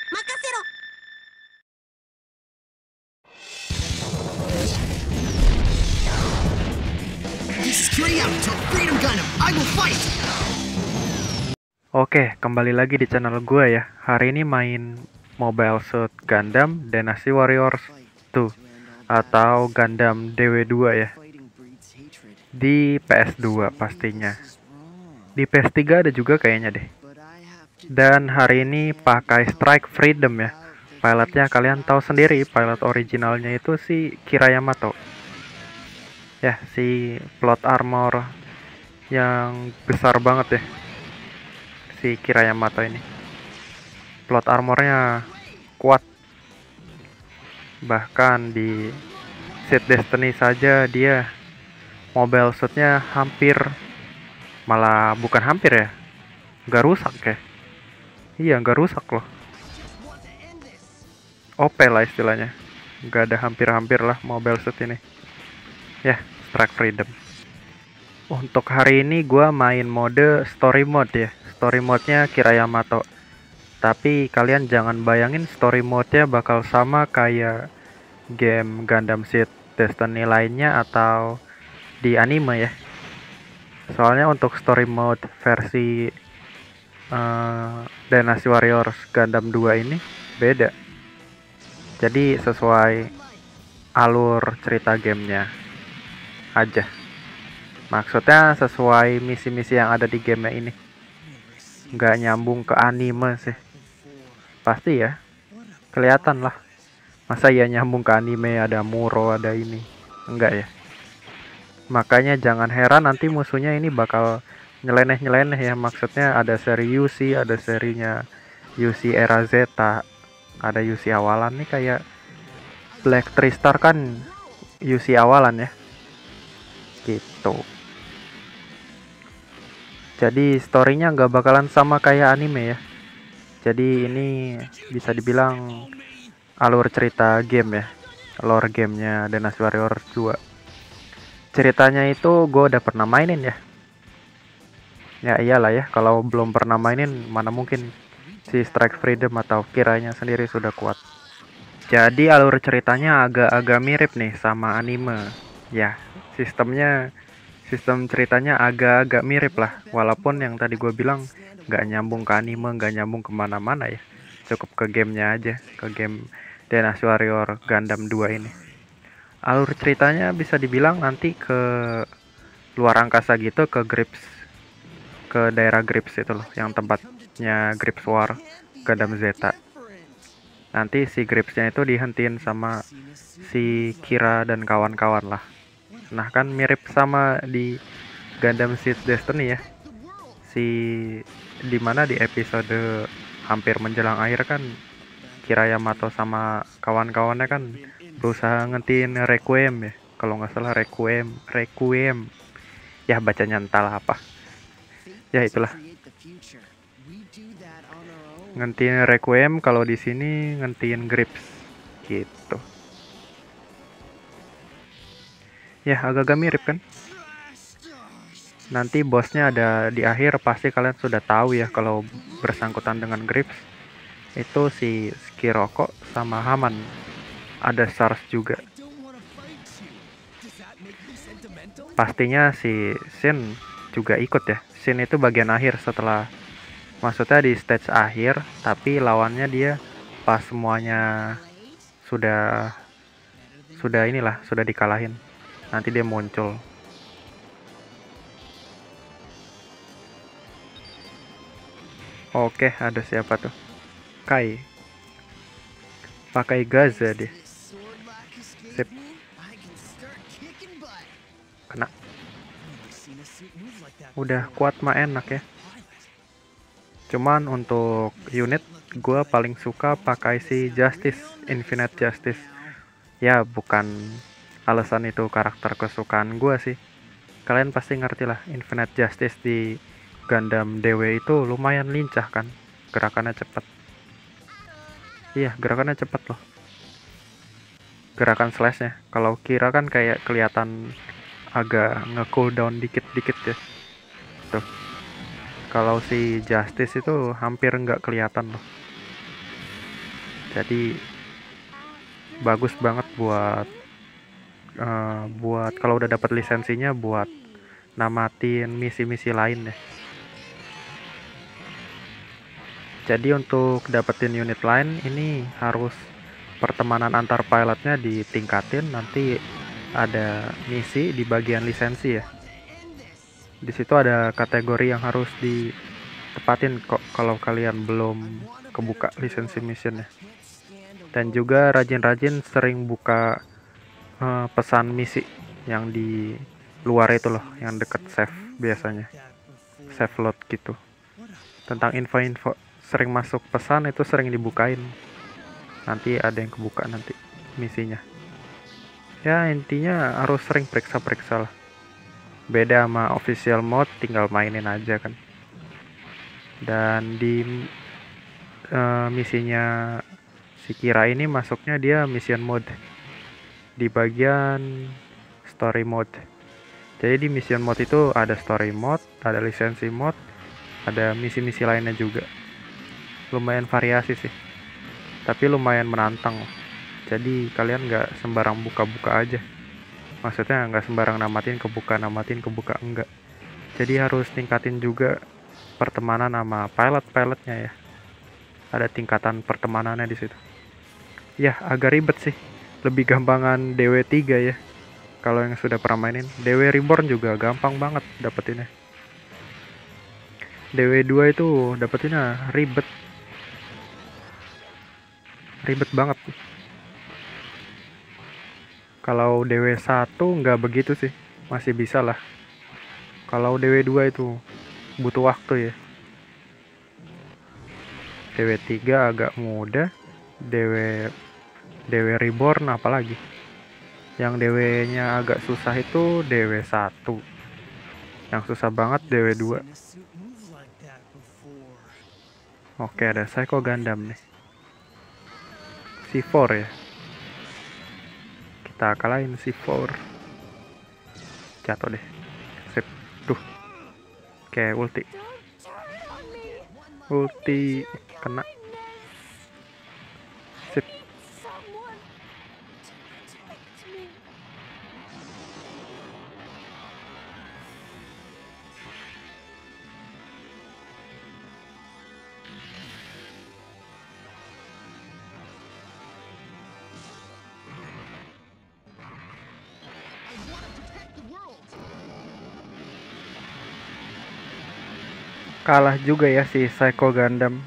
Straight out to Freedom Gundam, I will fight! Oke, kembali lagi di channel gue ya. Hari ini main Mobile Suit Gundam Dynasty Warriors 2 atau Gundam DW2 ya. Di PS2 pastinya. Di PS3 ada juga kayaknya deh. Dan hari ini pakai Strike Freedom ya. Pilotnya kalian tahu sendiri, pilot originalnya itu si Kira Yamato. Ya, si plot armor yang besar banget ya. Si Kira Yamato ini. Plot armornya kuat. Bahkan di Seed Destiny saja dia mobile suitnya hampir, malah bukan hampir ya, nggak rusak ya. Iya, nggak rusak loh. OP lah istilahnya. Nggak ada hampir-hampir lah mobile suit ini. Ya, Strike Freedom. Untuk hari ini gue main mode story mode ya. Story mode-nya Kira Yamato. Tapi kalian jangan bayangin story mode-nya bakal sama kayak game Gundam Seed Destiny lainnya atau di anime ya. Soalnya untuk story mode versi Dynasty Warriors Gundam 2 ini beda. Jadi sesuai alur cerita gamenya aja. Maksudnya sesuai misi-misi yang ada di game ini. Nggak nyambung ke anime sih. Pasti ya, kelihatan lah. Masa ya nyambung ke anime, ada Muro, ada ini. Enggak ya. Makanya jangan heran nanti musuhnya ini bakal nyeleneh-nyeleneh ya. Maksudnya ada seri UC, ada serinya UC era Zeta, ada UC awalan nih kayak Black Tristar kan UC awalan ya. Gitu. Jadi storynya nggak bakalan sama kayak anime ya. Jadi ini bisa dibilang alur cerita game ya. Alur gamenya Dynasty Warriors 2. Ceritanya itu gue udah pernah mainin ya. Ya iyalah ya, kalau belum pernah mainin mana mungkin si Strike Freedom atau Kiranya sendiri sudah kuat. Jadi alur ceritanya agak-agak mirip nih sama anime. Ya, sistem ceritanya agak-agak mirip lah. Walaupun yang tadi gue bilang nggak nyambung ke anime, nggak nyambung kemana-mana ya. Cukup ke gamenya aja, ke game Dynasty Warrior Gundam 2 ini. Alur ceritanya bisa dibilang nanti ke luar angkasa gitu, ke Grips, ke daerah Grips itu loh, yang tempatnya Grips War Gundam Zeta. Nanti si Gripsnya itu dihentiin sama si Kira dan kawan-kawan lah. Nah kan mirip sama di Gundam Seed Destiny ya. Dimana di episode hampir menjelang akhir kan Kira Yamato sama kawan-kawannya kan berusaha ngentiin Requiem ya. Kalau nggak salah Requiem. Ya bacanya entahlah apa. Ya itulah. Ngentiin Requiem, kalau di sini ngentiin Grips gitu. Ya agak-agak mirip kan. Nanti bosnya ada di akhir, pasti kalian sudah tahu ya kalau bersangkutan dengan Grips. Itu si Skiroko sama Haman. Ada Stars juga. Pastinya si Shin juga ikut ya. Shin itu bagian akhir setelah, maksudnya di stage akhir, tapi lawannya dia pas semuanya sudah dikalahin. Nanti dia muncul. Oke, ada siapa tuh? Kai. Pakai Gaza dia. Sip. Kena. Udah kuat mah enak ya. Cuman untuk unit gue paling suka pakai si Justice, Infinite Justice. Ya bukan alasan itu karakter kesukaan gue sih. Kalian pasti ngerti lah, Infinite Justice di Gundam DW itu lumayan lincah kan. Gerakannya cepet. Iya, gerakannya cepet loh. Gerakan slashnya. Kalau Kira kan kayak kelihatan agak nge-cooldown dikit-dikit ya. Tuh. Kalau si Justice itu hampir nggak kelihatan loh. Jadi bagus banget buat kalau udah dapat lisensinya buat namatin misi-misi lain deh. Jadi untuk dapetin unit lain ini harus pertemanan antar pilotnya ditingkatin, nanti ada misi di bagian lisensi ya. Di situ ada kategori yang harus ditepatin kok kalau kalian belum kebuka lisensi missionnya. Dan juga rajin-rajin sering buka pesan misi yang di luar itu loh, yang deket save biasanya, save load gitu. Tentang info-info sering masuk pesan itu sering dibukain, nanti ada yang kebuka nanti misinya. Ya intinya harus sering periksa-periksa lah. Beda sama official mode, tinggal mainin aja kan. Dan di misinya si Kira ini masuknya dia mission mode di bagian story mode. Jadi di mission mode itu ada story mode, ada lisensi mode, ada misi-misi lainnya juga. Lumayan variasi sih, tapi lumayan menantang. Jadi kalian nggak sembarang buka-buka aja, maksudnya nggak sembarang namatin kebuka enggak. Jadi harus tingkatin juga pertemanan sama pilot-pilotnya ya. Ada tingkatan pertemanannya di situ. Ya agak ribet sih, lebih gampangan DW3 ya. Kalau yang sudah pernah mainin, DW Reborn juga gampang banget dapetinnya. DW2 itu dapetinnya ribet banget. Kalau DW1 nggak begitu sih, masih bisa lah. Kalau DW2 itu butuh waktu ya. DW3 agak mudah, DW Reborn apalagi. Yang DW-nya agak susah itu DW1. Yang susah banget DW2. Oke, ada Psycho Gundam nih. C4 ya. Kita kalahin C4. Jatuh deh. Sip. Duh. Oke, ulti kena. Sip. Kalah juga ya si Psycho Gundam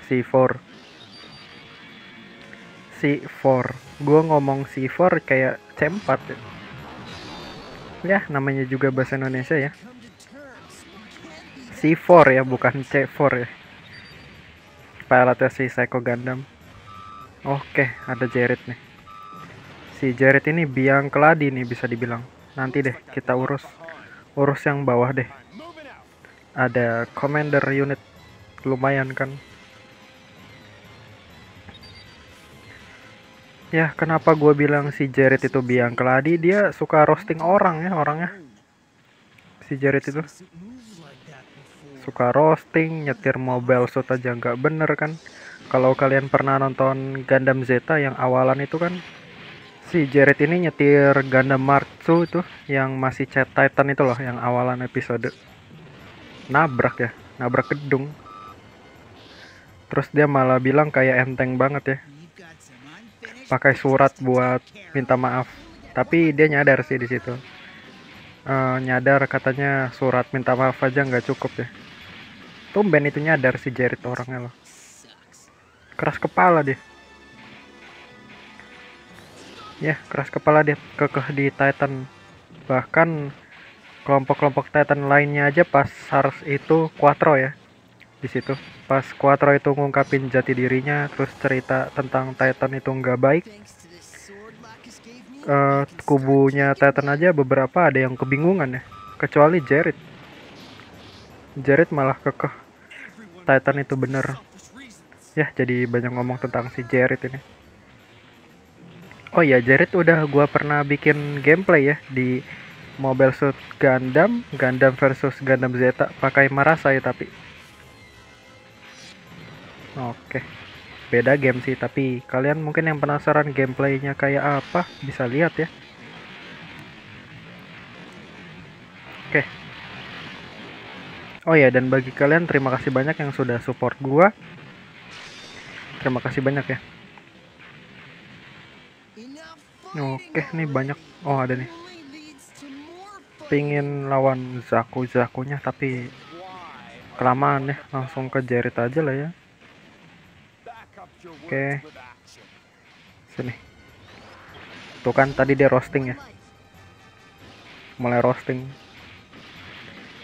C4. Gue ngomong C4 kayak C4 ya. Ya namanya juga bahasa Indonesia ya. C4 ya, bukan C4 ya. Pilotnya si Psycho Gundam. Oke, ada Jared nih. Si Jared ini biang keladi nih bisa dibilang. Nanti deh kita urus yang bawah deh. Ada commander unit lumayan kan. Ya kenapa gue bilang si Jared itu biang keladi, dia suka roasting orang ya orangnya. Si Jared itu suka roasting, nyetir mobile suit aja nggak bener kan. Kalau kalian pernah nonton Gundam Zeta yang awalan itu kan, si Jared ini nyetir Gundam Mark II itu yang masih Cat Titan itu loh, yang awalan episode. Nabrak gedung. Terus dia malah bilang kayak enteng banget ya, pakai surat buat minta maaf. Tapi dia nyadar sih di situ. Nyadar katanya surat minta maaf aja nggak cukup ya. Tumben itu nyadar si Jared orangnya loh. Keras kepala dia. Ya, keras kepala dia, kekeh di Titan. Bahkan kelompok-kelompok Titan lainnya aja pas SARS itu Quattro ya. Di situ pas Quattro itu ngungkapin jati dirinya, terus cerita tentang Titan itu nggak baik. Kubunya Titan aja beberapa ada yang kebingungan ya, kecuali Jared. Jared malah kekeh Titan itu bener. Ya, jadi banyak ngomong tentang si Jared ini. Oh iya, Jared udah gua pernah bikin gameplay ya di Mobile Suit Gundam versus Gundam Zeta pakai Marasai tapi. Oke. Beda game sih, tapi kalian mungkin yang penasaran gameplaynya kayak apa, bisa lihat ya. Oke. Oh ya, dan bagi kalian terima kasih banyak yang sudah support gua. Terima kasih banyak ya. Oke, nih banyak. Oh, ada nih. Pingin lawan Zakunya tapi kelamaan ya. Langsung ke Jerrit aja lah ya. Oke. Sini. Tuh kan tadi dia roasting ya. Mulai roasting.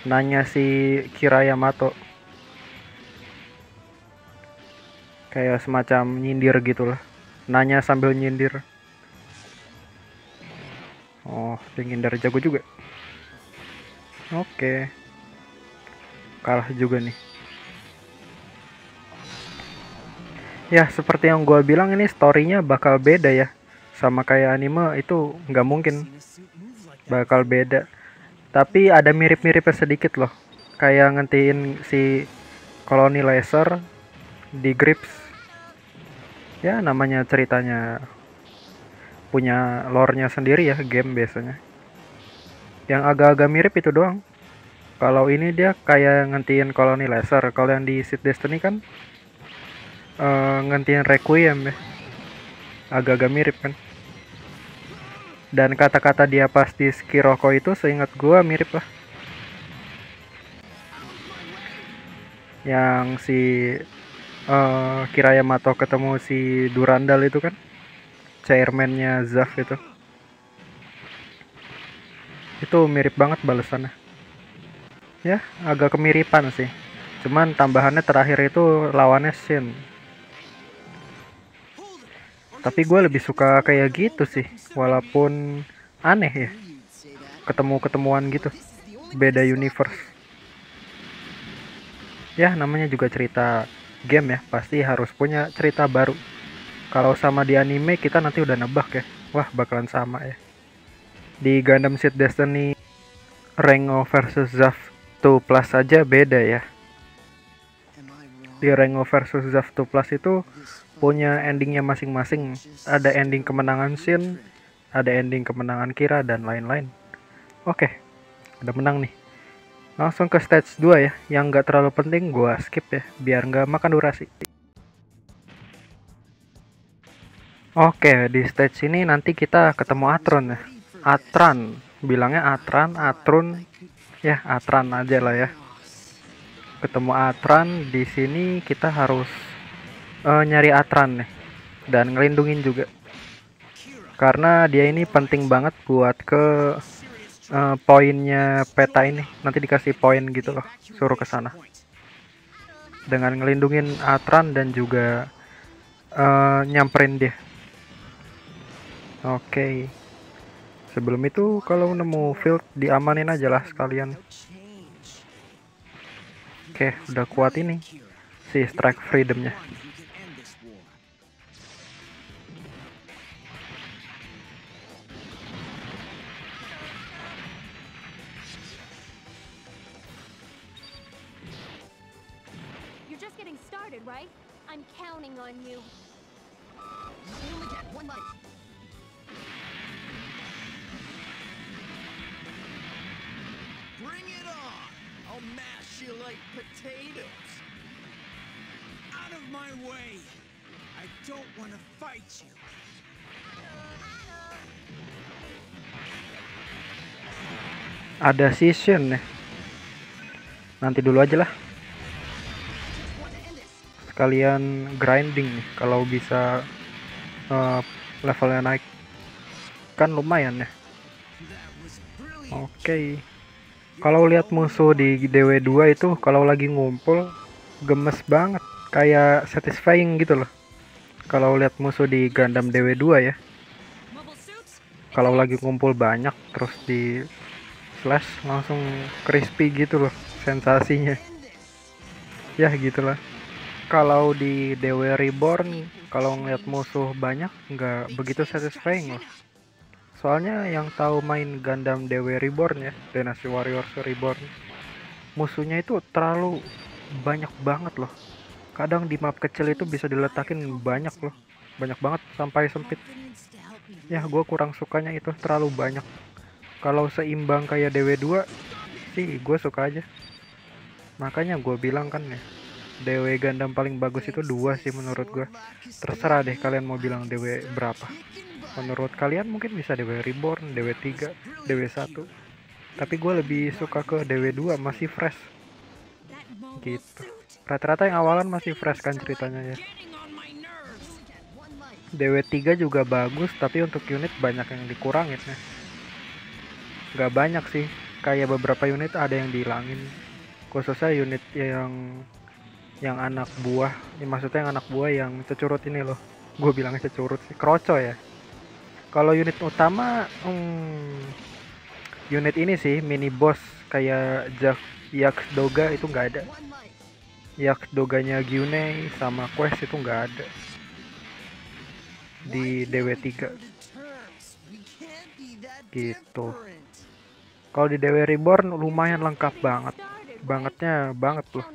Nanya si Kira Yamato. Kayak semacam nyindir gitulah. Nanya sambil nyindir. Oh, dia ngindar jago juga. Oke. Kalah juga nih. Ya, seperti yang gua bilang, ini story-nya bakal beda ya. Sama kayak anime itu nggak mungkin. Bakal beda. Tapi ada mirip-miripnya sedikit loh. Kayak ngentiin si koloni laser di Grips. Ya, namanya ceritanya punya lore-nya sendiri ya, game biasanya. Yang agak-agak mirip itu doang. Kalau ini dia kayak ngentiin koloni laser. Kalau yang di Seed Destiny kan ngentiin Requiem ya. Agak-agak mirip kan. Dan kata-kata dia pas di Skiroko itu seingat gua mirip lah. Yang si Kira Yamato ketemu si Durandal itu kan, chairman-nya Zaf itu mirip banget balasannya. Ya, agak kemiripan sih. Cuman tambahannya terakhir itu lawannya Shin. Tapi gue lebih suka kayak gitu sih, walaupun aneh ya, ketemu-ketemuan gitu, beda universe. Ya, namanya juga cerita game ya, pasti harus punya cerita baru. Kalau sama di anime kita nanti udah nebak ya, wah bakalan sama ya. Di Gundam Seed Destiny Rengo versus Zaf 2 Plus saja beda ya. Di Rengo versus Zaf 2 Plus itu punya endingnya masing-masing. Ada ending kemenangan Shin, ada ending kemenangan Kira, dan lain-lain. Oke, udah menang nih. Langsung ke stage 2 ya, yang gak terlalu penting gua skip ya, biar gak makan durasi. Oke, di stage ini nanti kita ketemu Atron ya. Atran, bilangnya Atrun, ya Atran aja lah ya. Ketemu Atran, di sini kita harus nyari Atran nih, dan ngelindungin juga. Karena dia ini penting banget buat ke poinnya peta ini. Nanti dikasih poin gitu loh, suruh ke sana. Dengan ngelindungin Atran dan juga nyamperin dia. Oke. Sebelum itu kalau nemu field diamanin aja lah sekalian. Oke, udah kuat ini si strike freedomnya. You're just getting started, right? I'm counting on you. You only get one life. Bring it on! I'll mash you like potatoes. Out of my way! I don't want to fight you. Ada season nih. Nanti dulu aja lah. Sekalian grinding nih, kalau bisa levelnya naik. Kan lumayan ya. Oke. Kalau lihat musuh di DW2 itu kalau lagi ngumpul gemes banget, kayak satisfying gitu loh. Kalau lihat musuh di Gundam DW2 ya. Kalau lagi ngumpul banyak terus di slash langsung crispy gitu loh sensasinya. Ya gitulah. Kalau di DW Reborn kalau ngeliat musuh banyak nggak begitu satisfying loh. Soalnya yang tahu main Gundam DW Reborn ya, Dynasty Warriors Reborn, musuhnya itu terlalu banyak banget loh. Kadang di map kecil itu bisa diletakin banyak loh, banyak banget sampai sempit. Ya gue kurang sukanya itu terlalu banyak. Kalau seimbang kayak DW2 sih gue suka aja. Makanya gue bilang kan ya, DW Gundam paling bagus itu 2 sih menurut gue. Terserah deh kalian mau bilang DW berapa. Menurut kalian mungkin bisa DW Reborn, DW3, DW1. Tapi gue lebih suka ke DW2, masih fresh gitu. Rata-rata yang awalan masih fresh kan ceritanya ya. DW3 juga bagus, tapi untuk unit banyak yang dikurangin ya. Gak banyak sih, kayak beberapa unit ada yang dihilangin. Khususnya unit yang anak buah, ya maksudnya yang anak buah yang cecurut ini loh. Gue bilangnya cecurut sih, kroco ya. Kalau unit utama, unit ini sih mini boss kayak Yax Doga itu nggak ada. Yax Doganya Gyune sama Quest itu nggak ada di DW3 gitu. Kalau di DW Reborn lumayan lengkap banget loh.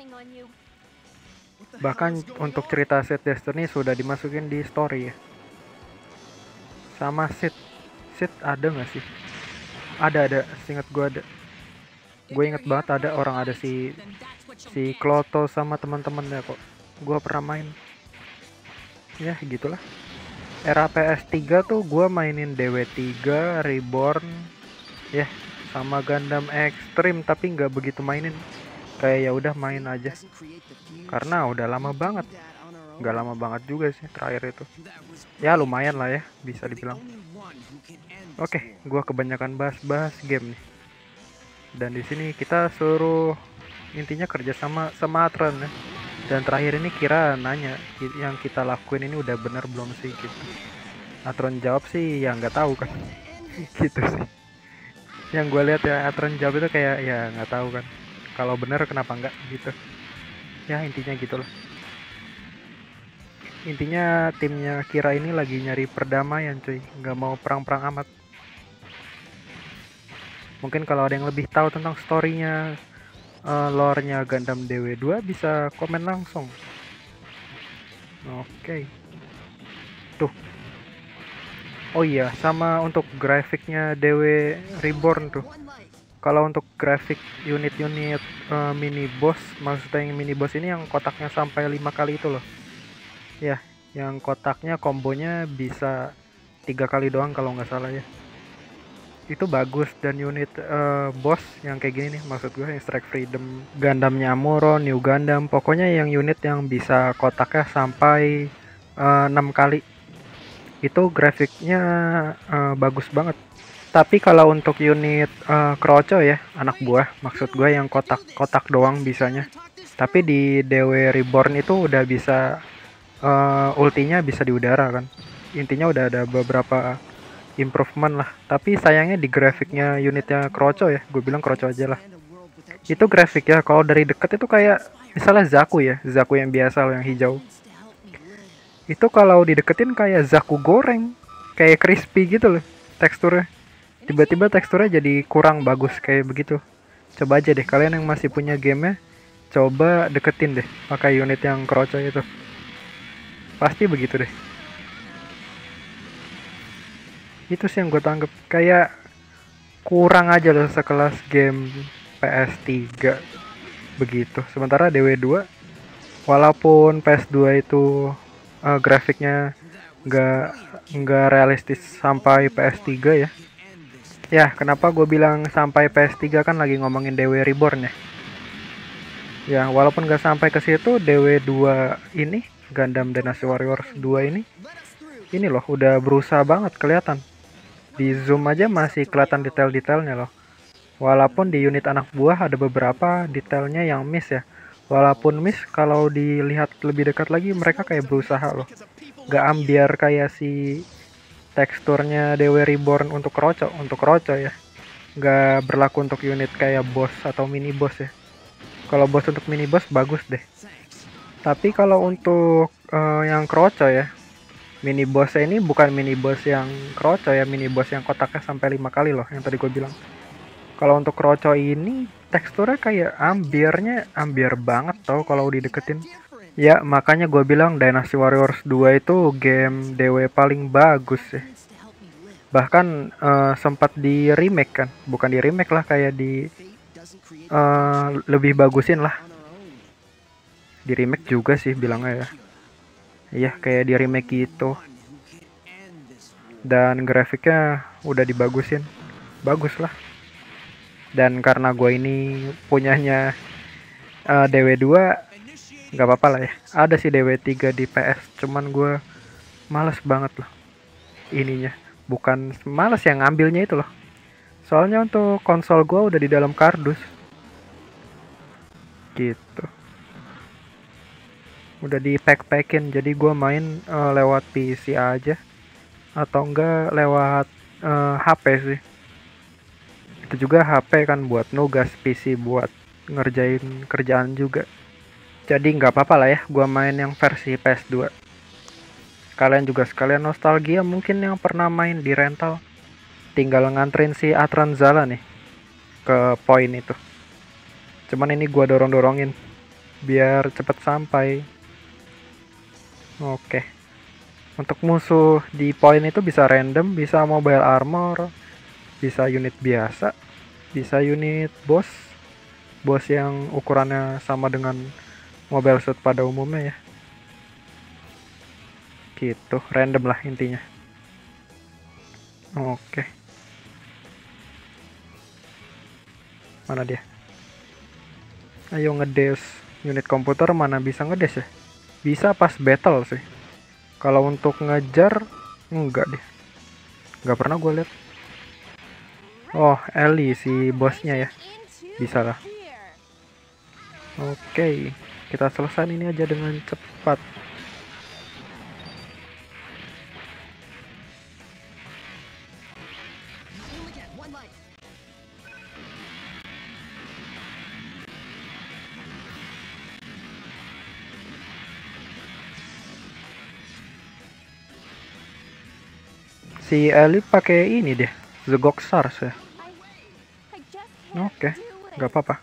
Bahkan untuk cerita Seed Destiny sudah dimasukin di story ya. Sama Seed ada nggak sih? Ada, seingat gue ada. Gue inget banget ada si Kloto sama teman-temannya kok. Gue pernah main. Ya gitulah. Era PS3 tuh gue mainin DW3, Reborn, ya sama Gundam Extreme, tapi nggak begitu mainin. Kayak ya udah main aja. Karena udah lama banget. Nggak lama banget juga sih terakhir itu. Ya lumayan lah ya, bisa dibilang. Oke, gue kebanyakan bahas game nih. Dan di sini kita suruh intinya kerja sama Atron ya. Dan terakhir ini Kira nanya, yang kita lakuin ini udah bener belum sih gitu. Atron jawab sih ya nggak tahu kan. Gitu sih. Yang gue lihat ya Atron jawab itu kayak ya nggak tahu kan. Kalau bener kenapa nggak gitu. Ya intinya gitulah. Intinya timnya Kira ini lagi nyari perdamaian cuy, nggak mau perang-perang amat. Mungkin kalau ada yang lebih tahu tentang storynya, lore-nya Gundam DW2 bisa komen langsung. Oke. Tuh. Oh iya, sama untuk grafiknya DW Reborn tuh. Kalau untuk grafik unit-unit mini boss, maksudnya yang mini boss ini yang kotaknya sampai 5 kali itu loh. Ya, yang kotaknya kombonya bisa 3 kali doang kalau nggak salah ya. Itu bagus. Dan unit boss yang kayak gini nih, maksud gue yang Strike Freedom, Gundamnya Amuro, New Gundam, pokoknya yang unit yang bisa kotaknya sampai 6 kali itu grafiknya bagus banget. Tapi kalau untuk unit Kroco ya, anak buah, maksud gue yang kotak doang bisanya. Tapi di DW Reborn itu udah bisa ultinya bisa di udara kan. Intinya udah ada beberapa improvement lah. Tapi sayangnya di grafiknya unitnya Kroco ya, gue bilang Kroco aja lah. Itu grafik ya, kalau dari deket itu kayak misalnya Zaku ya, Zaku yang biasa loh yang hijau. Itu kalau dideketin kayak Zaku goreng, kayak crispy gitu loh teksturnya. Tiba-tiba teksturnya jadi kurang bagus kayak begitu. Coba aja deh kalian yang masih punya gamenya, coba deketin deh pakai unit yang Kroco itu. Pasti begitu deh. Itu sih yang gue tanggep, kayak kurang aja loh sekelas game PS3 begitu. Sementara DW2 walaupun PS2 itu grafiknya nggak realistis sampai PS3 ya. Ya kenapa gue bilang sampai PS3 kan lagi ngomongin DW Reborn ya. Ya walaupun nggak sampai ke situ, DW2 ini Gundam Dynasty Warriors 2 ini loh udah berusaha banget kelihatan. Di zoom aja masih kelihatan detail-detailnya loh. Walaupun di unit anak buah ada beberapa detailnya yang miss ya. Walaupun miss, kalau dilihat lebih dekat lagi mereka kayak berusaha loh. Gak ambiar kayak si teksturnya DW Reborn untuk Kroco ya. Gak berlaku untuk unit kayak boss atau mini boss ya. Kalau boss untuk mini boss bagus deh. Tapi kalau untuk yang Kroco ya, mini boss ini bukan mini boss yang Kroco ya, mini boss yang kotaknya sampai 5 kali loh yang tadi gue bilang. Kalau untuk Kroco ini teksturnya kayak ambiar banget tau kalau dideketin. Ya, makanya gue bilang Dynasty Warriors 2 itu game DW paling bagus ya. Needs to help me live. Bahkan sempat di remake kan, bukan di remake lah, kayak di Fate doesn't create lebih bagusin lah. on our own. Di remake juga sih bilangnya ya. Iya, kayak di remake gitu. One who can end this war. Dan grafiknya udah dibagusin, bagus lah. Dan karena gue ini punyanya DW2, nggak apa-apa lah ya. Ada sih DW3 di PS, cuman gue males banget loh ininya. Bukan males yang ngambilnya itu loh. Soalnya untuk konsol gue udah di dalam kardus. Gitu. Udah di pack-packin, jadi gue main lewat PC aja. Atau enggak lewat HP sih. Itu juga HP kan buat nugas, PC buat ngerjain kerjaan juga. Jadi nggak apa-apa lah ya, gua main yang versi PS2. Kalian juga sekalian nostalgia mungkin yang pernah main di rental. Tinggal nganterin si Atran Zala nih ke poin itu. Cuman ini gua dorong-dorongin biar cepet sampai. Oke. Untuk musuh di poin itu bisa random, bisa mobile armor, bisa unit biasa, bisa unit boss. Boss yang ukurannya sama dengan mobile suit pada umumnya ya. Gitu, random lah intinya. Oke. Mana dia? Ayo ngedes. Unit komputer mana bisa ngedes ya? Bisa pas battle sih. Kalau untuk ngejar enggak deh. Enggak pernah gue lihat. Oh, Ellie si bosnya ya. Bisa lah. Oke. Kita selesai ini aja dengan cepat. You only get one life. Si Ellie pakai ini deh, Zogok Stars ya. I just can't Oke, do it. nggak apa-apa. I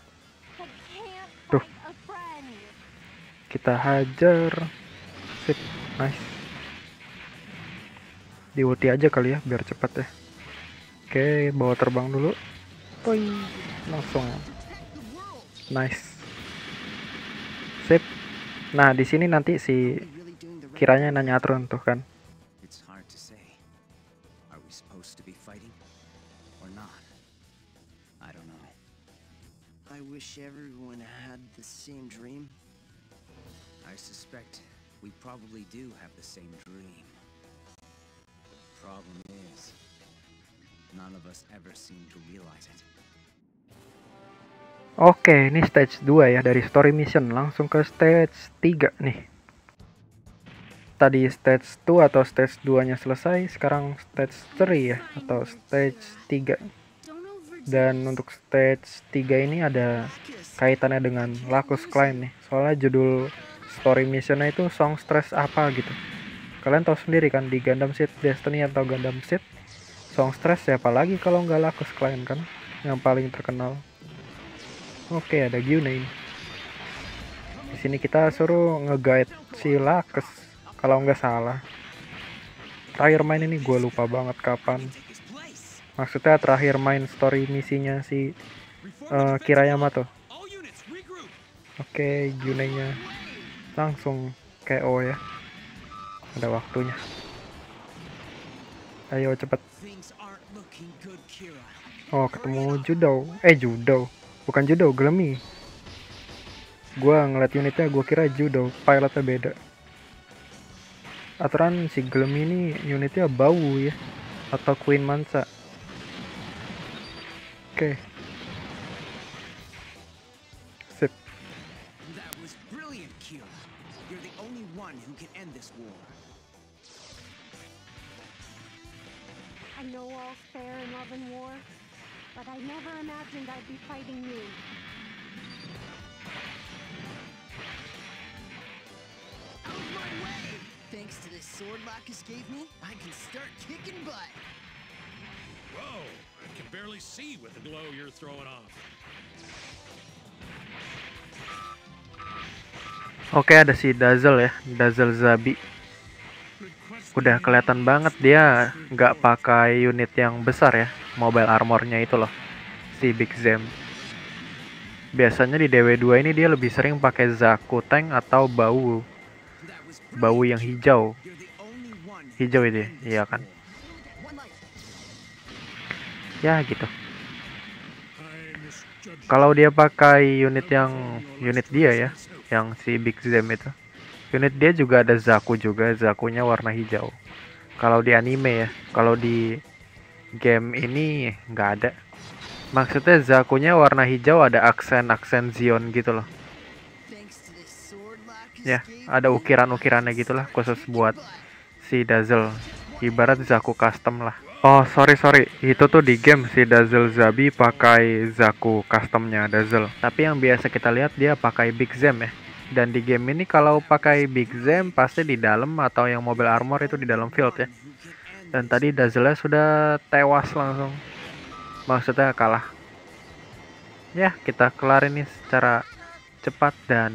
can't Tuh. fight a friend. Kita hajar. Sip, nice. Di ulti aja kali ya, biar cepat ya. Oke, bawa terbang dulu. Toing, langsung. Nice. Sip. Nah, di sini nanti si Are we really doing the right kiranya nanya Atron tuh kan. It's hard to say. Are we supposed to be fighting or not? I don't know. I wish everyone had the same dream. I suspect we probably do have the same dream. The problem is, none of us ever seem to realize it. Oke, ini stage 2 ya, dari story mission langsung ke stage 3 nih. Tadi stage 2 atau stage 2-nya selesai, sekarang stage 3 ya, atau stage 3. Dan untuk stage 3 ini ada kaitannya dengan Lacus Climb nih. Soalnya judul story missionnya itu Songstress apa gitu. Kalian tahu sendiri kan di Gundam Seed Destiny atau Gundam Seed, Songstress siapa lagi kalau nggak Lacus Climb kan, yang paling terkenal. Oke, ada Gyune. Di sini kita suruh nge-guide si Lacus kalau nggak salah. Terakhir main ini gue lupa banget kapan. Take his place. Maksudnya terakhir main story misinya si Kirayama tuh. All units regroup. Oke, Gyune-nya langsung KO ya. Ada waktunya. Ayo cepet. Things aren't looking good, Kira. Oh, ketemu Judo. Judo. Bukan Judo, Glemmy. Gua ngeliat unitnya, gua kira Judo. Pilotnya beda. Aturan si Glemmy ini unitnya bau ya. Atau Queen Mansa. Oke. Sip. That was brilliant, Kira. You're the only one who can end this war. I know all's fair in love and war, but I never imagined I'd be fighting you. Out of my way! Thanks to this sword Lacus gave me, I can start kicking butt. Whoa, I can barely see with the glow you're throwing off. Oke, ada si Dazzle ya, Dazzle Zabi. Udah kelihatan banget dia nggak pakai unit yang besar ya, mobile armornya itu loh, si Big Zem. Biasanya di DW2 ini dia lebih sering pakai Zaku Tank atau Bau yang hijau. Hijau itu ya, iya kan? Ya gitu. Kalau dia pakai unit dia ya, yang si Big Zem itu, unit dia juga ada Zaku juga, Zakunya warna hijau. Kalau di anime ya, kalau di game ini nggak ada. Maksudnya Zakunya warna hijau, ada aksen Zion gitu loh. Ya, ada ukiran-ukirannya gitulah khusus buat si Dazzle. Ibarat Zaku custom lah. Oh, sorry. Itu tuh di game si Dazzle Zabi pakai Zaku customnya Dazzle. Tapi yang biasa kita lihat dia pakai Big Zem ya. Dan di game ini kalau pakai Big Zem pasti di dalam, atau yang mobile armor itu di dalam field ya. Dan tadi Dazzle sudah tewas langsung. Maksudnya kalah. Ya, kita kelar ini secara cepat dan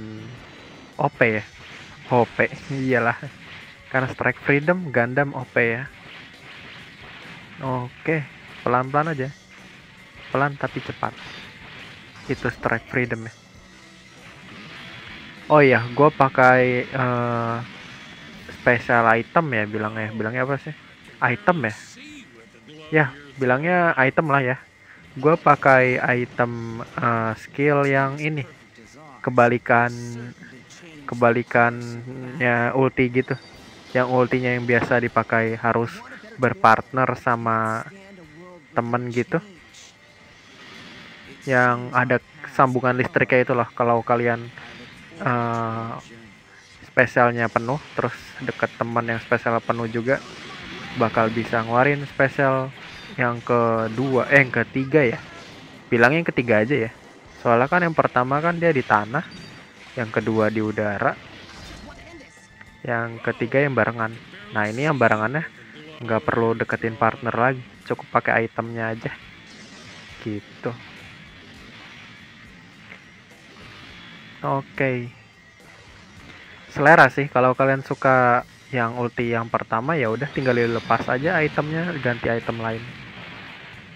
OP ya. OP, iyalah. Karena Strike Freedom Gundam OP ya. Oke, pelan-pelan aja. Pelan tapi cepat. Itu Strike Freedom ya. Oh iya, gue pakai special item ya bilangnya. Bilangnya apa sih? Item ya? Ya, bilangnya item lah ya. Gue pakai item skill yang ini. Kebalikannya ulti gitu. Yang ultinya yang biasa dipakai harus berpartner sama temen gitu, yang ada sambungan listriknya itu loh. Kalau kalian spesialnya penuh, terus deket teman yang spesial penuh juga, bakal bisa ngeluarin spesial yang yang ketiga ya. Bilangnya yang ketiga aja ya, soalnya kan yang pertama kan dia di tanah, yang kedua di udara, yang ketiga yang barengan. Nah ini yang barengannya nggak perlu deketin partner lagi, cukup pakai itemnya aja gitu. Oke, selera sih. Kalau kalian suka yang ulti yang pertama ya udah tinggal dilepas aja itemnya, ganti item lain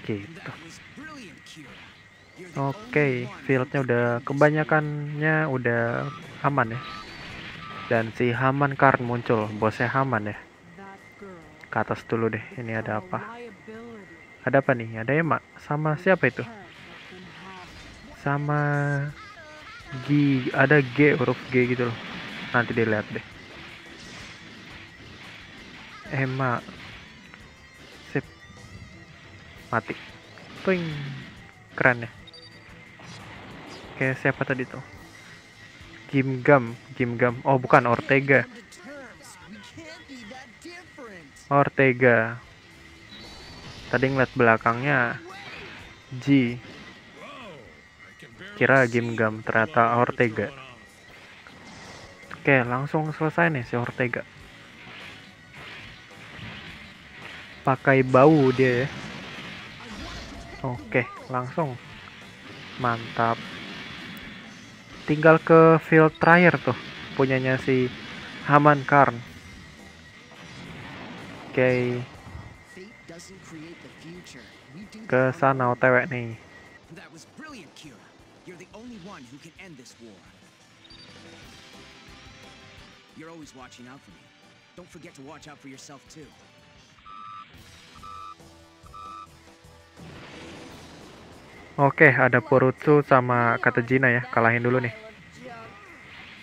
gitu. Oke, fieldnya udah kebanyakannya udah aman ya. Dan si Haman Karn muncul, bosnya Haman ya. Ke atas dulu deh, ini ada apa? Ada apa nih? Ada Emma sama siapa itu? Sama ada G, huruf G gitu loh. Nanti dilihat deh. Emma. Sip. Mati. Twing. Keren ya. Oke, siapa tadi tuh? Gimgam. Oh, bukan, Ortega. Tadi ngeliat belakangnya G. Kira Gimgam, ternyata Ortega. Oke, langsung selesai nih si Ortega. Pakai bau dia ya. Oke, langsung. Mantap. Tinggal ke field trial tuh, punyanya si Haman Karn. Oke. Ke sana OTW nih. You're always watching out for me. Don't forget to watch out for yourself too. Oke, ada Purutsu sama Katajina ya. Kalahin dulu nih.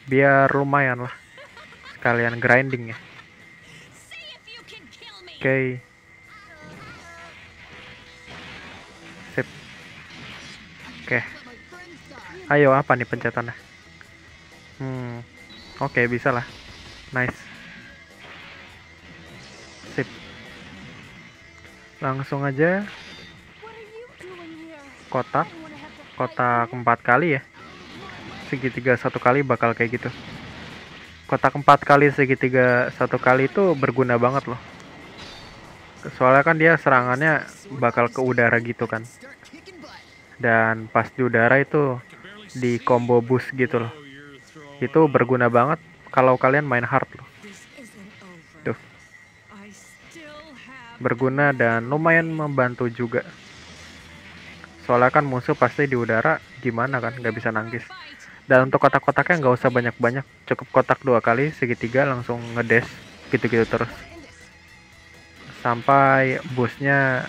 Biar lumayan lah. Sekalian grinding ya. Oke. Sip. Oke. Ayo, apa nih pencetannya? Oke, bisa lah. Nice. Sip. Langsung aja. Kotak 4 kali ya. Segitiga 1 kali bakal kayak gitu. Kotak 4 kali segitiga 1 kali itu berguna banget loh. Soalnya kan dia serangannya bakal ke udara gitu kan. Dan pas di udara itu di combo boost gitu loh. Itu berguna banget kalau kalian main hard loh. Tuh. Berguna dan lumayan membantu juga. Soalnya kan musuh pasti di udara, gimana kan, nggak bisa nangkis. Dan untuk kotak-kotaknya nggak usah banyak-banyak, cukup kotak 2 kali, segitiga langsung ngedash, gitu-gitu terus. Sampai boostnya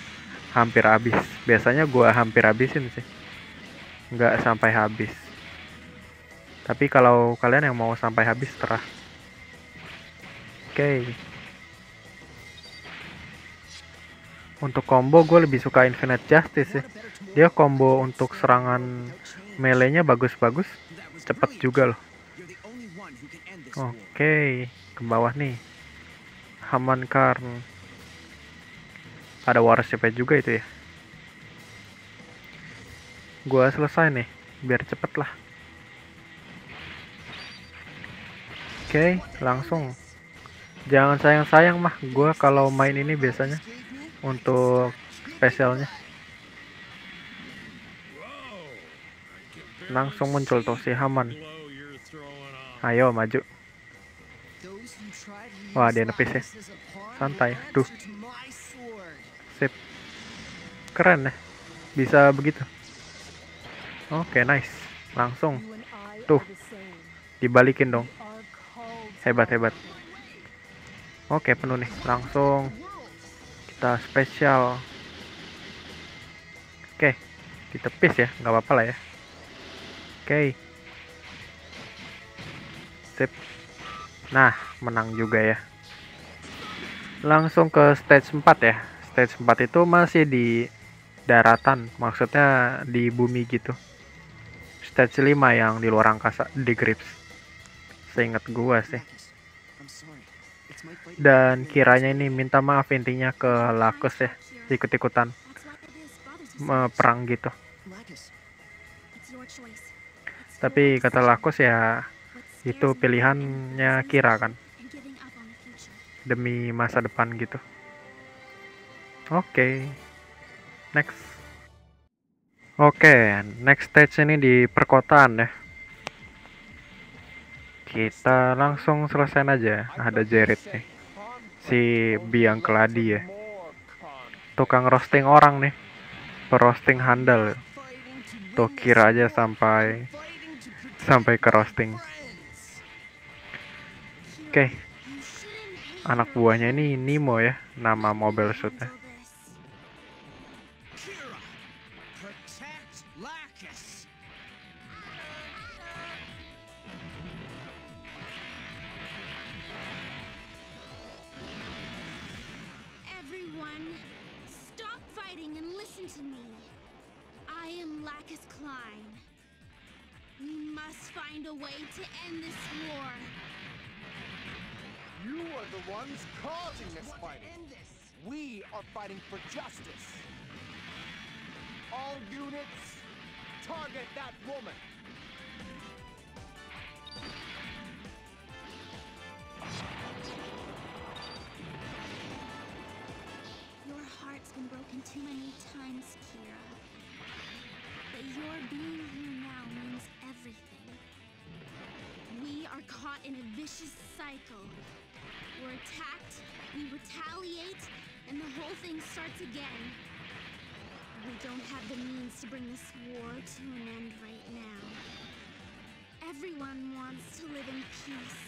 hampir habis. Biasanya gua hampir habisin sih, nggak sampai habis. Tapi kalau kalian yang mau sampai habis, terah. Oke. Untuk combo gue lebih suka Infinite Justice sih. Dia combo untuk serangan melee-nya bagus-bagus, cepet juga loh. Oke, ke bawah nih. Haman Karn. Ada Waras CP juga itu ya. Gua selesai nih, biar cepet lah. Oke, langsung. Jangan sayang-sayang mah, gua kalau main ini biasanya untuk spesialnya. Langsung muncul tuh si Haman. Ayo maju. Wah, dia nepis ya. Santai. Duh. Sip. Keren ya. Bisa begitu. Oke, nice. Langsung. Tuh. Dibalikin dong. Hebat-hebat. Oke, penuh nih. Langsung kita spesial. Oke. Ditepis ya. Nggak apa-apa lah ya. Oke. Sip. Nah, menang juga ya. Langsung ke stage 4 ya. Stage 4 itu masih di daratan, maksudnya di bumi gitu. Stage 5 yang di luar angkasa, di Grips. Seingat gua sih. Dan kiranya ini minta maaf intinya ke Lacus ya, ikut-ikutan perang gitu. Tapi kata Lacus ya, itu pilihannya Kira kan, demi masa depan gitu. Oke. Next. Oke, next stage ini di perkotaan ya. Kita langsung selesaiin aja. Ada Jared nih, si biang keladi ya, tukang roasting orang nih, perosting handal. Tuh Kira aja sampai ke roasting. Oke. Anak buahnya ini Nemo ya, nama mobile suitnya. Everyone, stop fighting and listen to me. I am Lacus Klein. We must find a way to end this war. You are the ones causing this fighting. We are fighting for justice. All units, target that woman. Your heart's been broken too many times, Kira. But your being here now means everything. We are caught in a vicious cycle. We're attacked, we retaliate, and the whole thing starts again. We don't have the means to bring this war to an end right now. Everyone wants to live in peace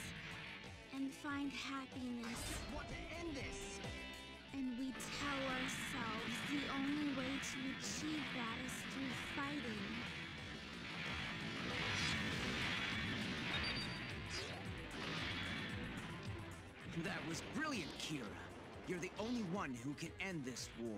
and find happiness. Want to end this? And we tell ourselves the only way to achieve that is through fighting. That was brilliant, Kira. You're the only one who can end this war.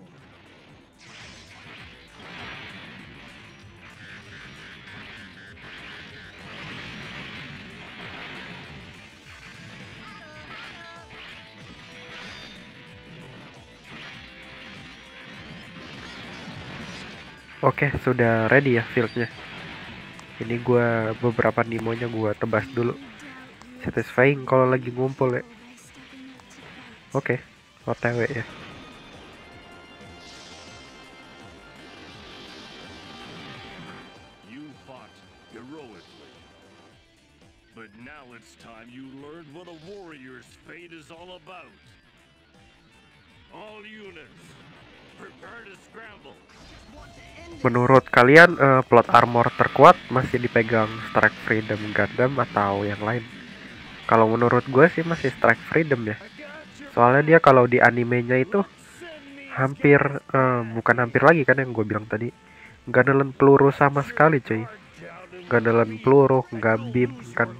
Oke, sudah ready ya fieldnya. Ini gua beberapa Nemonya gua tebas dulu. Satisfying kalau lagi ngumpul ya. Oke, OTW ya. You fought heroically. But All units, prepare to scramble. Menurut kalian plot armor terkuat masih dipegang Strike Freedom Gundam atau yang lain? Kalau menurut gue sih masih Strike Freedom ya. Soalnya dia kalau di animenya itu hampir bukan hampir lagi kan yang gue bilang tadi, nggak nelen peluru sama sekali cuy, nggak nelen peluru, nggak beam kan,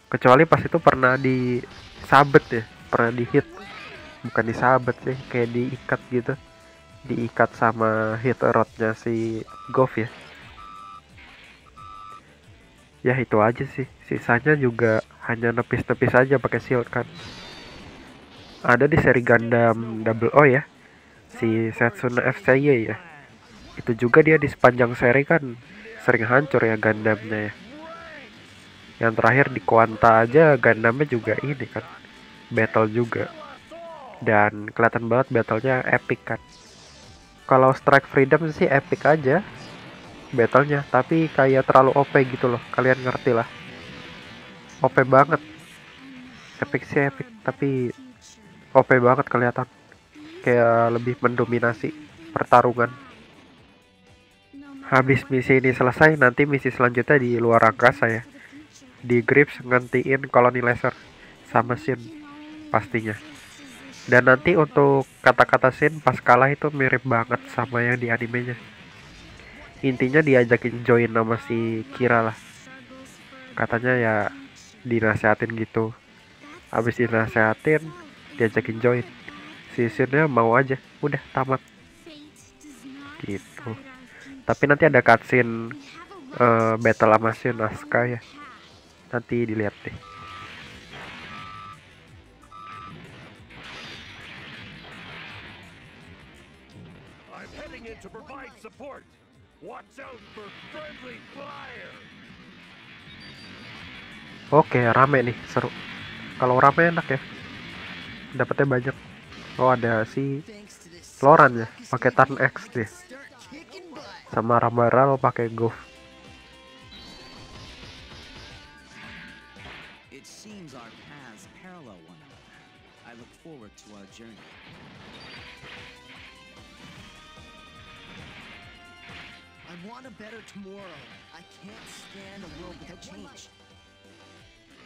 kecuali pas itu pernah disabet ya, pernah dihit, bukan disabet sih, kayak diikat gitu, diikat sama hit rodnya si Goff ya. Ya itu aja sih, sisanya juga hanya nepis-nepis aja pakai shield kan. Ada di seri Gundam Double O ya, si Setsuna FCY ya. Itu juga dia di sepanjang seri kan sering hancur ya Gundamnya ya. Yang terakhir di Quanta aja Gundamnya juga ini kan battle juga. Dan kelihatan banget battlenya epic kan. Kalau Strike Freedom sih epic aja battlenya, tapi kayak terlalu OP gitu loh. Kalian ngerti lah. OP banget. Epic sih epic, tapi OP banget kelihatan. Kayak lebih mendominasi pertarungan. Habis misi ini selesai, nanti misi selanjutnya di luar angkasa ya. Di Grips ngantiin koloni laser sama Shin pastinya. Dan nanti untuk kata-kata Shin pas kalah itu mirip banget sama yang di animenya. Intinya diajakin join sama si Kira lah. Katanya ya dinasehatin gitu. Habis dinasehatin diajakin join. Si Shinnya mau aja, udah tamat gitu. Tapi nanti ada cutscene battle sama Shin Asuka ya. Nanti dilihat deh. I'm heading in to provide support. Watch out for friendly fire. Oke, rame nih, seru. Kalau rame enak ya. Dapatnya banyak. Oh, ada si Loran ya, pakai Tarn X deh. Sama Ramaral pakai Goff. It seems our paths parallel one another. I look forward to our journey. I want a better tomorrow. I can't stand a world without change.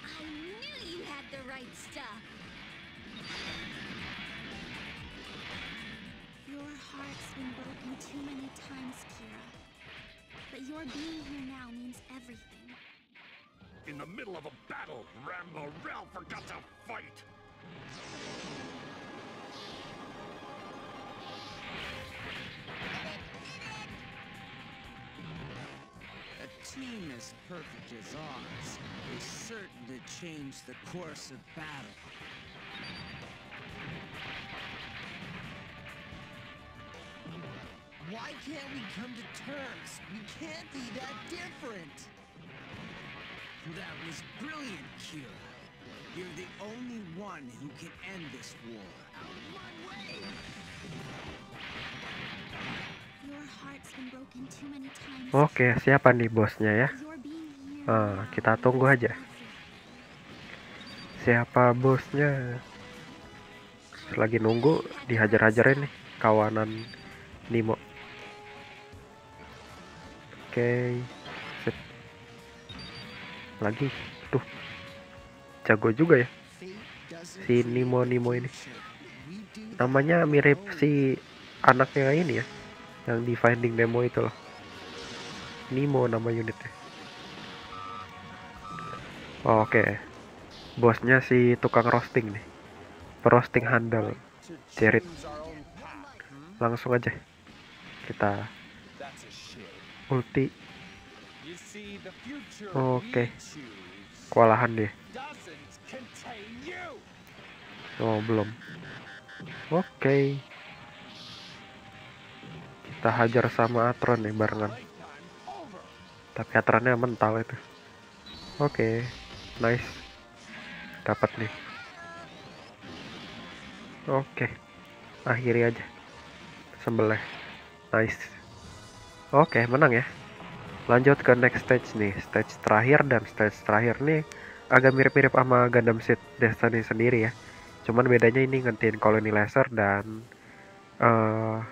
I knew you had the right stuff. Your heart's been broken too many times, Kira. But your being here now means everything. In the middle of a battle, Ram-Morel forgot to fight. A team as perfect as ours is certain to change the course of battle. Why can't we come to terms? We can't be that different. That was brilliant, Kira. You're the only one who can end this war. Out of my way! Your heart's been broken too many times. Oke, siapa nih bosnya ya? Your being here Kita tunggu aja. Siapa bosnya? Lagi nunggu, dihajar-hajarin nih kawanan Nemo. Oke, sip. Lagi, tuh, jago juga ya si Nemo ini. Namanya mirip si anaknya ini ya, yang di Finding Nemo itu loh. Nemo nama unitnya. Oke, bosnya si tukang roasting nih, roasting handal, Cerit. Langsung aja kita ulti. Oke, kewalahan dia. Oh belum. Oke, kita hajar sama Atron nih barengan. Tapi Atronnya mental itu. Oke, nice. Dapat nih. Oke, akhiri aja. Sembelih. Nice. Oke, menang ya. Lanjut ke next stage nih, stage terakhir, dan stage terakhir nih agak mirip-mirip sama Gundam Seed Destiny sendiri ya. Cuman bedanya ini ngentiin koloni laser dan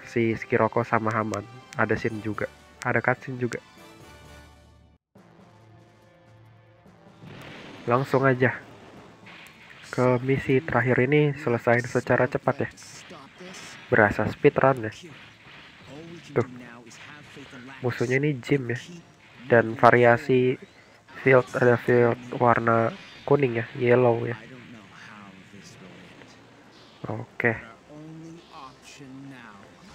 si Skiroko sama Haman. Ada scene juga, ada cutscene juga. Langsung aja ke misi terakhir ini, selesai secara cepat ya. Berasa speedrun ya. Tuh, musuhnya ini Jim ya. Dan variasi field, ada field warna kuning ya, yellow ya. Oke.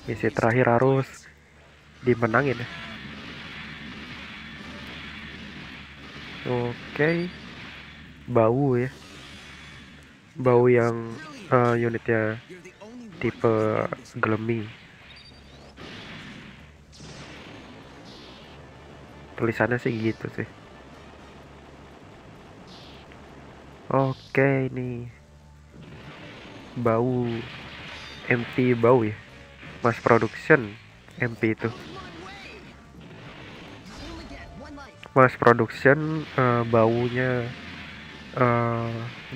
Misi terakhir harus dimenangin ya. Oke. Bau ya. Bau yang unitnya tipe Glemmy. Tulisannya sih gitu sih. Oke, ini bau MP bau ya, mass production MP itu mass production, baunya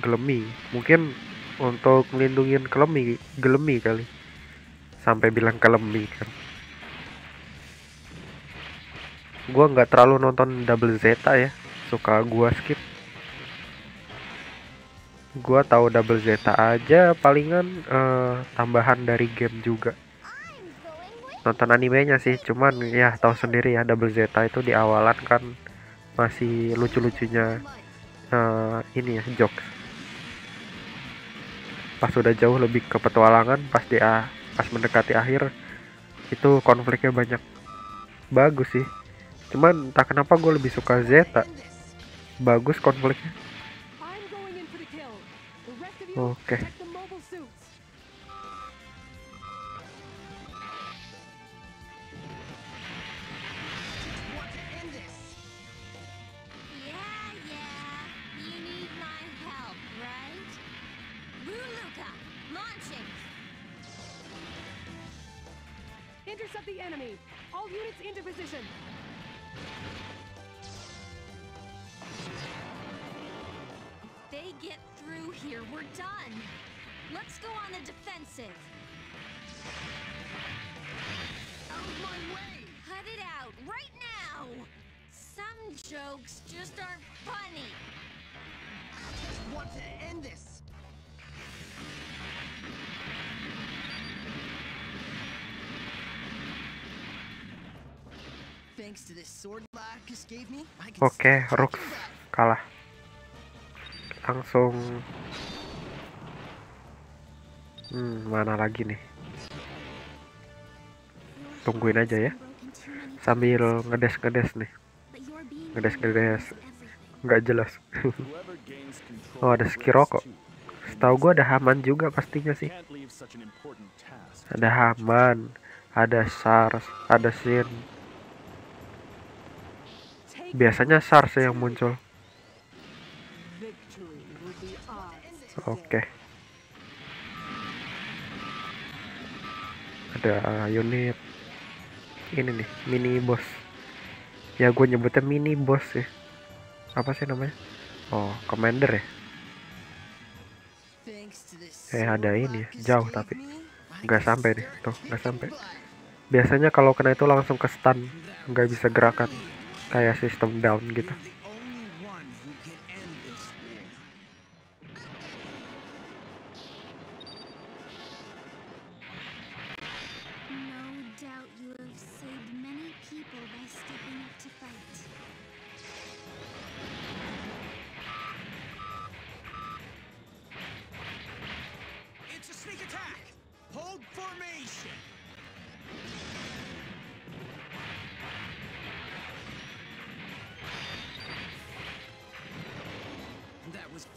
Glemmy, mungkin untuk melindungin Glemmy kali, sampai bilang Glemmy kan. Gua nggak terlalu nonton Double Zeta ya, suka gua skip. Gua tahu Double Zeta aja palingan tambahan dari game juga. Nonton animenya sih, cuman ya tahu sendiri ya, Double Zeta itu di awalan kan masih lucu-lucunya ini ya, jokes. Pas udah jauh lebih ke petualangan, pas mendekati akhir itu konfliknya banyak. Bagus sih, cuman entah kenapa gue lebih suka Zeta. Bagus konfliknya. Oke. Intercept the enemy. All units into position. If they get through here, we're done. Let's go on the defensive. Out of my way! Cut it out right now. Some jokes just aren't funny. I just want to end this. Thanks to this sword Lacus gave me, I can Oke, Rux kalah. Langsung mana lagi nih? Tungguin aja ya. Sambil ngedes nih. Ngedes. Nggak jelas. Oh, ada Skiroko. Setahu gua ada Haman juga pastinya sih. Ada Haman, ada Sars, ada Sin. Biasanya Sars yang muncul. Oke. Ada unit ini nih, mini boss. Ya gue nyebutnya mini boss ya. Apa sih namanya? Oh, commander ya. Ada ini ya, jauh tapi nggak sampai nih. Tuh, nggak sampai. Biasanya kalau kena itu langsung ke stun, nggak bisa gerakan. Kayak sistem down gitu.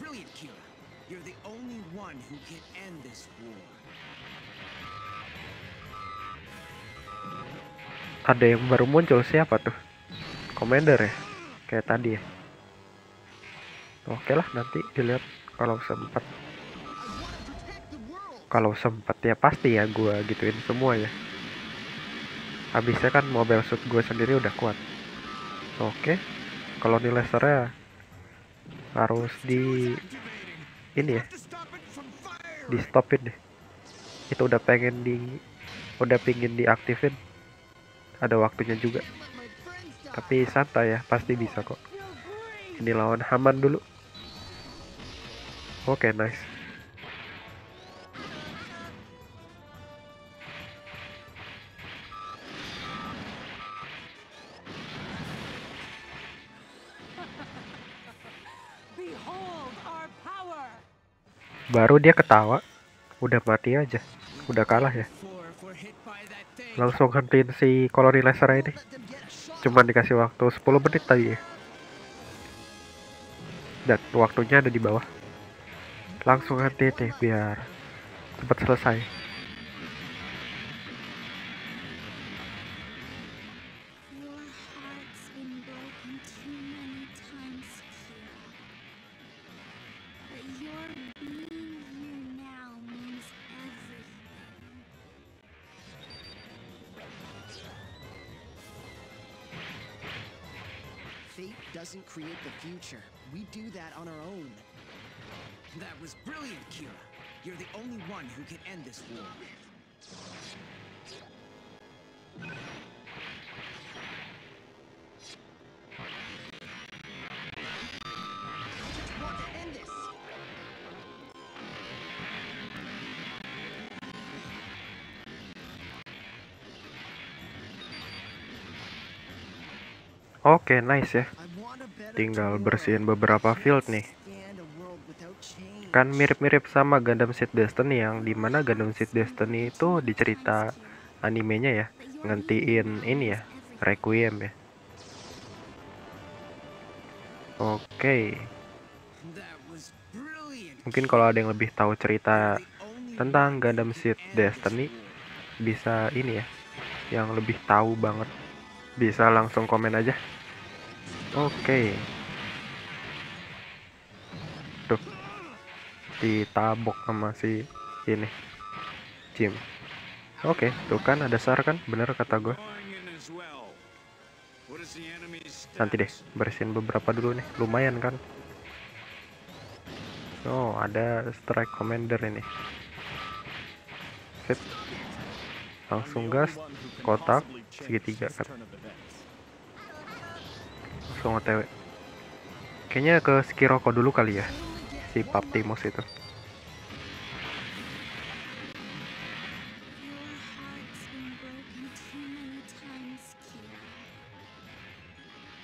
Brilliant, Kira. You're the only one who can end this war. Ada yang baru muncul, siapa tuh? Commander ya? Kayak tadi ya. Oke lah, nanti dilihat kalau sempat. Kalau sempat ya pasti ya gue gituin semua ya. Habisnya kan mobile suit gue sendiri udah kuat. Oke. Koloni lasernya harus di ini ya, di stopin deh. Itu udah pengen diaktifin. Ada waktunya juga. Tapi santai ya, pasti bisa kok. Ini lawan Haman dulu. Oke, nice. Baru dia ketawa, udah mati aja. Udah kalah ya. Langsung hentiin si koloni laser ini. Cuman dikasih waktu 10 menit tadi ya. Dan waktunya ada di bawah. Langsung hentiin nih biar cepat selesai. Your heart's been broken too many times, Kira. But your being here now means everything. Fate doesn't create the future. We do that on our own. That was brilliant, Kira. You're the only one who can end this war. Just want to end this. Oke, nice ya. I want a better Tinggal tomorrow. bersihin beberapa field nih. Stand a world without change. Kan mirip-mirip sama Gundam Seed Destiny, yang dimana Gundam Seed Destiny itu di cerita animenya ya, ngentiin ini ya, Requiem ya. Oke, That was brilliant. mungkin kalau ada yang lebih tahu cerita You're the only tentang one Gundam who Seed can end Destiny, this war. bisa ini ya, yang lebih tahu banget, bisa langsung komen aja. Oke, tuh ditabok sama si ini Jim. Oke, tuh kan ada SAR kan, bener kata gue. Going in as well. What is the enemy's Nanti deh, status? bersihin beberapa dulu nih, lumayan kan. Oh, ada Strike Commander ini. Sip. Langsung gas, kotak, segitiga kan. Langsung OTW. Kayaknya ke Skiroko dulu kali ya, si Paptimus itu. Your heart's been broken too many times, Kira.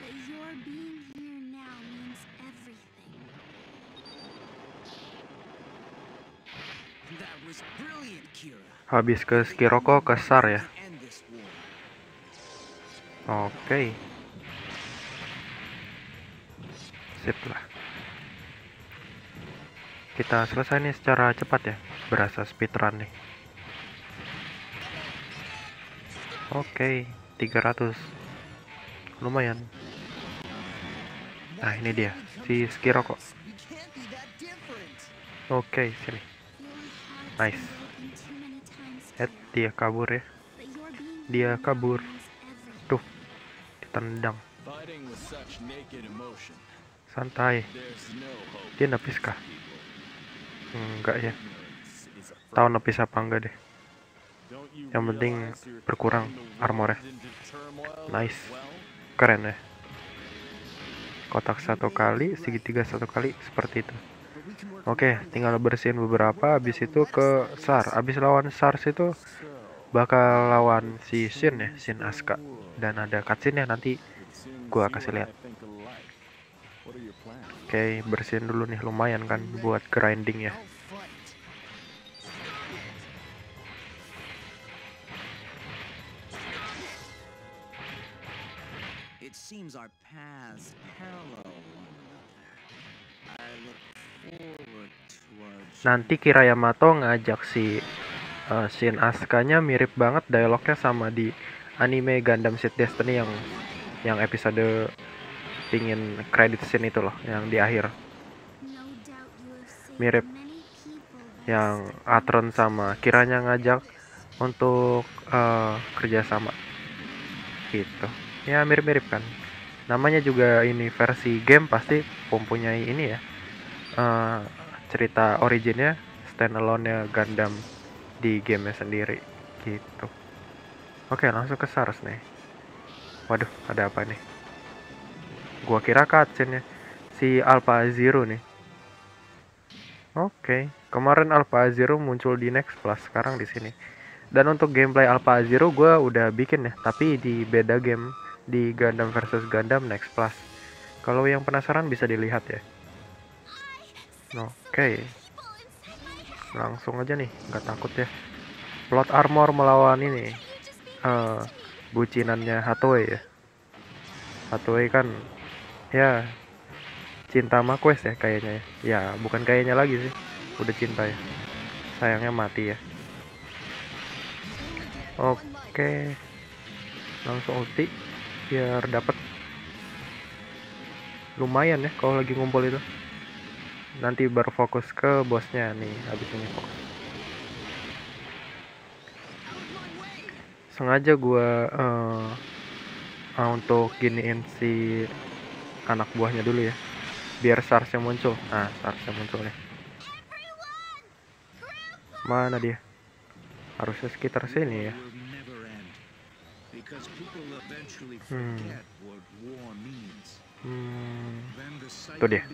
But your being here now means everything. That was brilliant, Kira. Habis ke Skiroko ke SAR ya. End this war. Oke. Sip lah. Kita selesai nih secara cepat ya. Berasa speedrun nih. Oke, 300. Lumayan. Nah, ini dia. Si Skiroko. We can't be that different. Oke, sini. Your heart's Nice. been broken too many times, Dia kabur ya. but your being Dia here now kabur. means everything. Tuh, ditendang. Fighting with such naked emotion, Santai. there's no hope. Dia nepis kah? Enggak ya. Ignorance is a Tahu nepis apa enggak deh. Don't you Yang penting realize you're berkurang throwing the world armornya. into turmoil Nice. as well? Keren ya. Kotak satu kali, segitiga satu kali, seperti itu. But we can work Oke, tinggal bersihin beberapa. Habis itu ke SAR. Habis lawan SAR itu bakal lawan si Shin ya, Shin Asuka. Dan ada cutscene ya, nanti gua kasih lihat. What are your plans? Oke, bersihin dulu nih, lumayan kan buat grinding ya. I'll fight. It seems our paths parallel one another. I look forward to our Nanti Kira Yamato ngajak si Shin Asuka-nya mirip banget dialognya sama di anime Gundam Seed Destiny yang episode pingin credit scene itu loh, yang di akhir. No doubt you have saved Mirip. many people by Yang Atron sama Kiranya ngajak untuk kerjasama gitu ya, mirip-mirip kan, namanya juga ini versi game, pasti mempunyai ini ya, cerita originnya standalone-nya Gundam di gamenya sendiri gitu. Oke, langsung ke SARS nih. Waduh, ada apa nih? Gua kira cutscene-nya si Alpha Zero nih. Oke, kemarin Alpha Zero muncul di Next Plus, sekarang di sini. Dan untuk gameplay Alpha Zero gua udah bikin ya, tapi di beda game, di Gundam versus Gundam Next Plus. Kalau yang penasaran bisa dilihat ya. Oke, langsung aja nih, nggak takut ya. Plot Armor melawan ini bucinannya Hathaway ya. Hathaway kan ya cinta sama Quest ya kayaknya ya. Ya bukan kayaknya lagi sih, udah cinta ya. Sayangnya mati ya. Oke, langsung ulti biar dapat lumayan ya kalau lagi ngumpul itu. Nanti baru fokus ke bosnya nih, habis ini fokus. Sengaja gue untuk giniin si anak buahnya dulu ya, biar SARS-nya muncul. Nah, SARS-nya muncul nih. Mana dia? Harusnya sekitar sini ya. Tuh dia.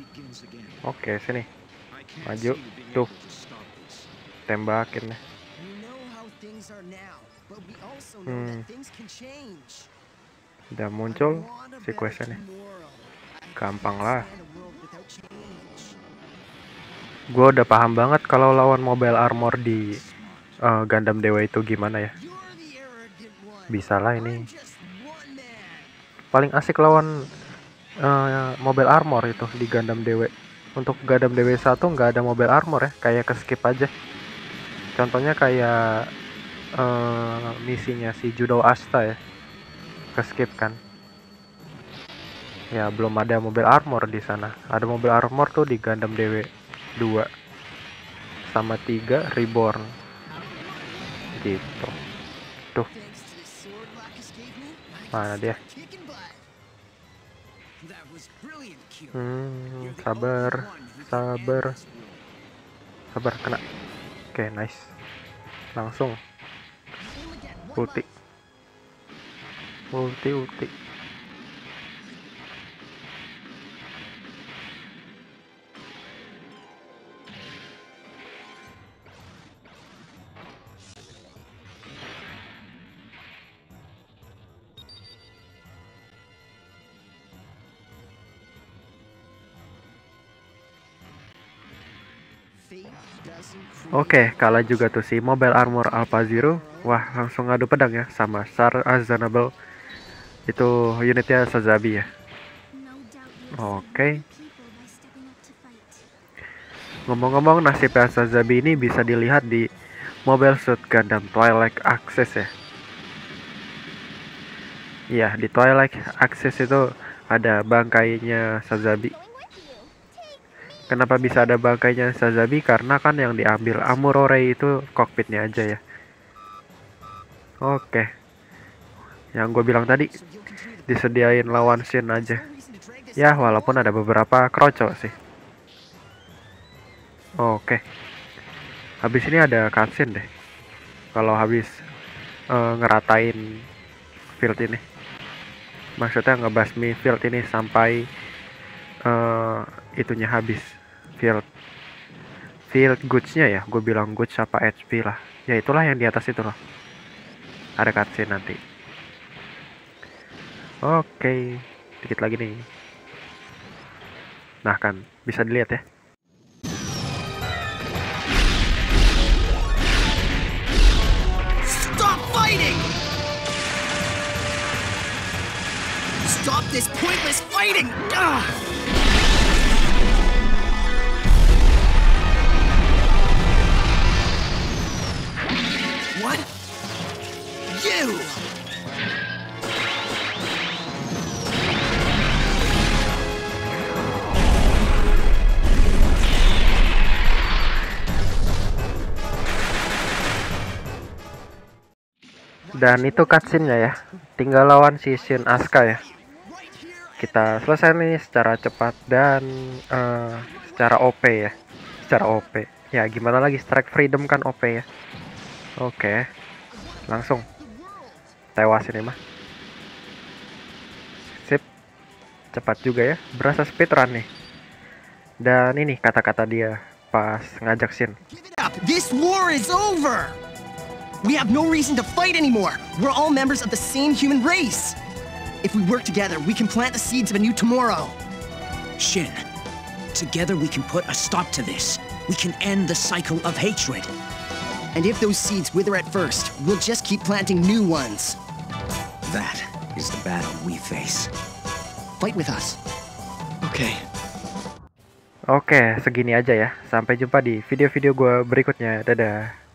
Oke, sini. Maju. Tuh. Tembakin deh. Udah muncul si quest-nya nih. Gampang lah. Gue udah paham banget kalau lawan Mobile Armor di Gundam Dewa itu gimana ya. Bisa lah ini. Paling asik lawan Mobile Armor itu di Gundam Dewa. Untuk Gundam Dewa 1 nggak ada Mobile Armor ya, kayak ke skip aja. Contohnya kayak misinya si Judo Asta ya, ke skip kan. Ya belum ada Mobile Armor di sana. Ada Mobile Armor tuh di Gundam Dewa 2 sama 3 Reborn gitu. Tuh, mana dia? Sabar kena. Oke, nice. Langsung ulti. Oke, kalah juga tuh si Mobile Armor Alpha Zero. Wah, langsung ngadu pedang ya sama Sar Azanable. Itu unitnya Sazabi ya. Oke. Ngomong-ngomong, nasibnya Sazabi ini bisa dilihat di Mobile Suit Gundam Twilight Access ya. Iya, di Twilight Access itu ada bangkainya Sazabi. Kenapa bisa ada bangkainya Sazabi? Karena kan yang diambil Amurore itu kokpitnya aja ya. Oke. Yang gue bilang tadi, disediain lawan scene aja. Ya, walaupun ada beberapa kroco sih. Oke. Habis ini ada cutscene deh. Kalau habis ngeratain field ini. Maksudnya ngebasmi field ini sampai itunya habis. Field goods-nya ya, gue bilang goods apa HP lah. Ya itulah yang di atas itu loh. Ada cutscene nanti. Oke, dikit lagi nih. Nah kan, bisa dilihat ya. Stop fighting! Stop this pointless fighting! What? You! Dan itu cutscene-nya ya. Tinggal lawan si Shin Asuka ya. Kita selesai nih secara cepat dan secara OP ya. Secara OP. Ya gimana lagi, Strike Freedom kan OP ya. Oke, langsung tewas ini mah. Sip, cepat juga ya, berasa speedrun nih. Dan ini kata-kata dia pas ngajak Shin. This war is over! We have no reason to fight anymore! We're all members of the same human race! If we work together, we can plant the seeds of a new tomorrow! Shin, together we can put a stop to this. We can end the cycle of hatred. And if those seeds wither at first, we'll just keep planting new ones. That is the battle we face. Fight with us. Okay. Oke, segini aja ya. Sampai jumpa di video-video gue berikutnya. Dadah.